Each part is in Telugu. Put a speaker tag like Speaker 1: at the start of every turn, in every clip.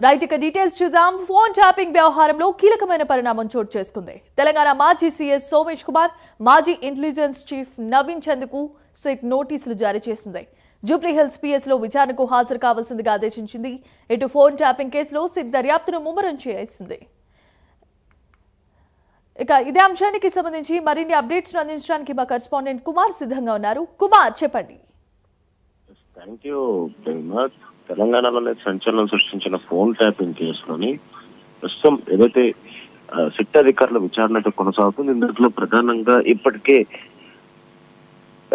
Speaker 1: రైట్ ఇక డీటెయిల్స్ చూద్దాం. ఫోన్ ట్యాపింగ్ వ్యవహారంలో కీలకమైన పరిణామం చోటు చేసుకుంది. తెలంగాణ మాజీ సీఎస్ సోమేష్ కుమార్, మాజీ ఇంటెలిజెన్స్ చీఫ్ నవీన్ చంద్కు సిట్ నోటీసులు జారీ చేసింది. జూబ్లీహిల్స్ పిఎస్ లో విచారణకు హాజరు కావాల్సిందిగా ఆదేశించింది. ఇటు ఫోన్ ట్యాపింగ్ కేసులో సిట్ దర్యాప్తును ముమ్మరం చేసింది. ఇక ఇదే అంశానికి సంబంధించి మరిన్ని అప్డేట్స్ అందించడానికి మా కరెస్పాండెంట్ కుమార్ సిద్ధంగా ఉన్నారు. కుమార్, చెప్పండి.
Speaker 2: తెలంగాణలోనే సంచలనం సృష్టించిన ఫోన్ ట్యాపింగ్ కేసులోని ప్రస్తుతం ఏదైతే సిట్ అధికారుల విచారణ అయితే కొనసాగుతుంది. ఇందులో ప్రధానంగా ఇప్పటికే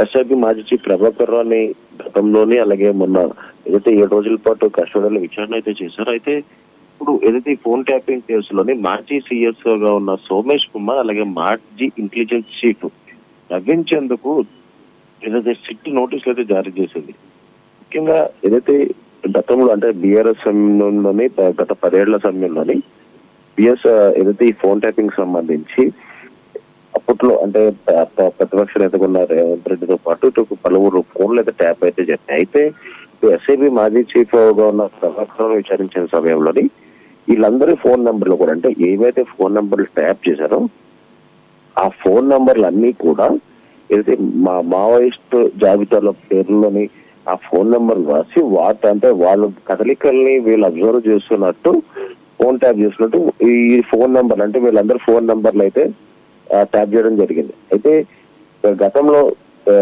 Speaker 2: ఎస్ఐబి మాజీ చీఫ్ ప్రభాకర్ రావుని గతంలోని అలాగే మొన్న ఏదైతే 7 రోజుల పాటు కస్టడీలో విచారణ అయితే చేశారు. అయితే ఇప్పుడు ఏదైతే ఫోన్ ట్యాపింగ్ కేసులోని మాజీ సిఎస్ గా ఉన్న సోమేష్ కుమార్ అలాగే మాజీ ఇంటెలిజెన్స్ చీఫ్ నవీన్ చంద్కు ఏదైతే సిట్ నోటీసులు అయితే జారీ చేసింది. ముఖ్యంగా ఏదైతే గతంలో అంటే బీఆర్ఎస్ సమయంలోని గత 10 ఏళ్ల సమయంలోని బిఎస్ ఏదైతే ఈ ఫోన్ ట్యాపింగ్ సంబంధించి అప్పట్లో అంటే ప్రతిపక్ష నేతగా ఉన్న రేవంత్ రెడ్డితో పాటు ఇటు పలువురు ఫోన్లు అయితే ట్యాప్ అయితే జరిగాయి. అయితే ఎస్ఐబి మాజీ చీఫ్ గా ఉన్న ప్రభాకర్ విచారించిన సమయంలోని వీళ్ళందరి ఫోన్ నెంబర్లు కూడా అంటే ఏవైతే ఫోన్ నెంబర్లు ట్యాప్ చేశారో ఆ ఫోన్ నెంబర్లు అన్ని కూడా ఏదైతే మావోయిస్ట్ జాబితాలో పేర్లోని ఆ ఫోన్ నెంబర్ రాసి అంటే వాళ్ళు కదలికల్ని వీళ్ళు అబ్జర్వ్ చేస్తున్నట్టు ఫోన్ ట్యాప్ చేస్తున్నట్టు ఈ ఫోన్ నెంబర్ అంటే వీళ్ళందరూ ఫోన్ నెంబర్లు అయితే ట్యాప్ చేయడం జరిగింది. అయితే గతంలో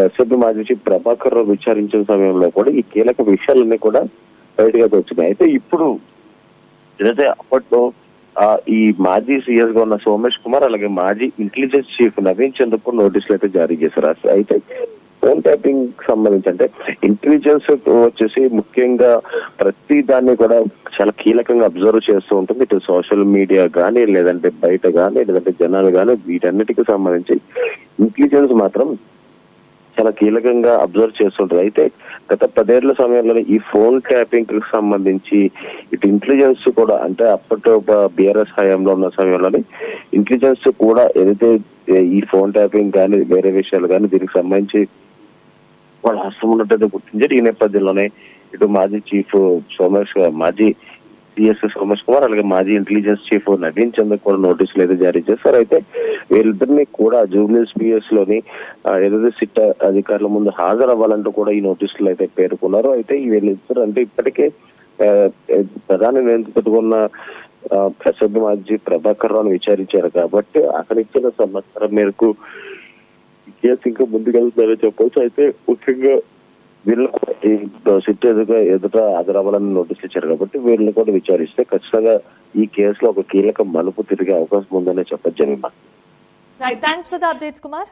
Speaker 2: ఎస్ఐబి మాజీ చీఫ్ ప్రభాకర్ రావు విచారించిన సమయంలో కూడా ఈ కీలక విషయాలన్నీ కూడా బయటగా వచ్చినాయి. అయితే ఇప్పుడు ఏదైతే అప్పట్లో ఈ మాజీ సీఎస్ గా ఉన్న సోమేష్ కుమార్ అలాగే మాజీ ఇంటెలిజెన్స్ చీఫ్ నవీన్ చంద్కు నోటీసులు అయితే జారీ చేశారు. అయితే ఫోన్ ట్యాపింగ్ సంబంధించి అంటే ఇంటెలిజెన్స్ వచ్చేసి ముఖ్యంగా ప్రతి దాన్ని కూడా చాలా కీలకంగా అబ్జర్వ్ చేస్తూ ఉంటుంది. ఇటు సోషల్ మీడియా కానీ లేదంటే బయట కానీ లేదంటే జనాలు కానీ వీటన్నిటికి సంబంధించి ఇంటెలిజెన్స్ మాత్రం చాలా కీలకంగా అబ్జర్వ్ చేస్తుంటుంది. అయితే గత 10 ఏళ్ల సమయంలో ఈ ఫోన్ ట్యాపింగ్ కి సంబంధించి ఇటు ఇంటెలిజెన్స్ కూడా అంటే అప్పట్లో బీఆర్ఎస్ హయాంలో ఉన్న సమయంలోని ఇంటెలిజెన్స్ కూడా ఏదైతే ఈ ఫోన్ ట్యాపింగ్ కానీ వేరే విషయాలు కానీ దీనికి సంబంధించి వాళ్ళ హస్తం ఉన్నట్టు గుర్తించారు. ఈ నేపథ్యంలోనే ఇటు మాజీ చీఫ్ మాజీ సిఎస్ సోమేష్ కుమార్ అలాగే మాజీ ఇంటెలిజెన్స్ చీఫ్ నవీన్ చంద్ర కూడా నోటీసులు అయితే జారీ చేస్తారు. అయితే వీళ్ళిద్దరిని కూడా జూబ్లీహిల్స్ పిఎస్ లోని ఏదైతే సిట్ అధికారుల ముందు హాజరవ్వాలంటూ కూడా ఈ నోటీసులు అయితే పేర్కొన్నారు. అయితే వీళ్ళిద్దరు అంటే ఇప్పటికే ప్రధాని నియంత్రితున్న ఎస్ఐబి మాజీ ప్రభాకర్ రావుని విచారించారు కాబట్టి అక్కడ ఇచ్చిన సమాచారం మేరకు ఈ కేసు ఇంకా ముందుకెళ్తుందని చెప్పవచ్చు. అయితే ముఖ్యంగా వీళ్ళు సిట్ ఎదుట హాజరవ్వాలని నోటీసులు ఇచ్చారు కాబట్టి వీళ్ళని కూడా విచారిస్తే ఖచ్చితంగా ఈ కేసులో ఒక కీలక మలుపు తిరిగే అవకాశం ఉందనే చెప్పొచ్చు.
Speaker 1: Right, thanks for the updates Kumar.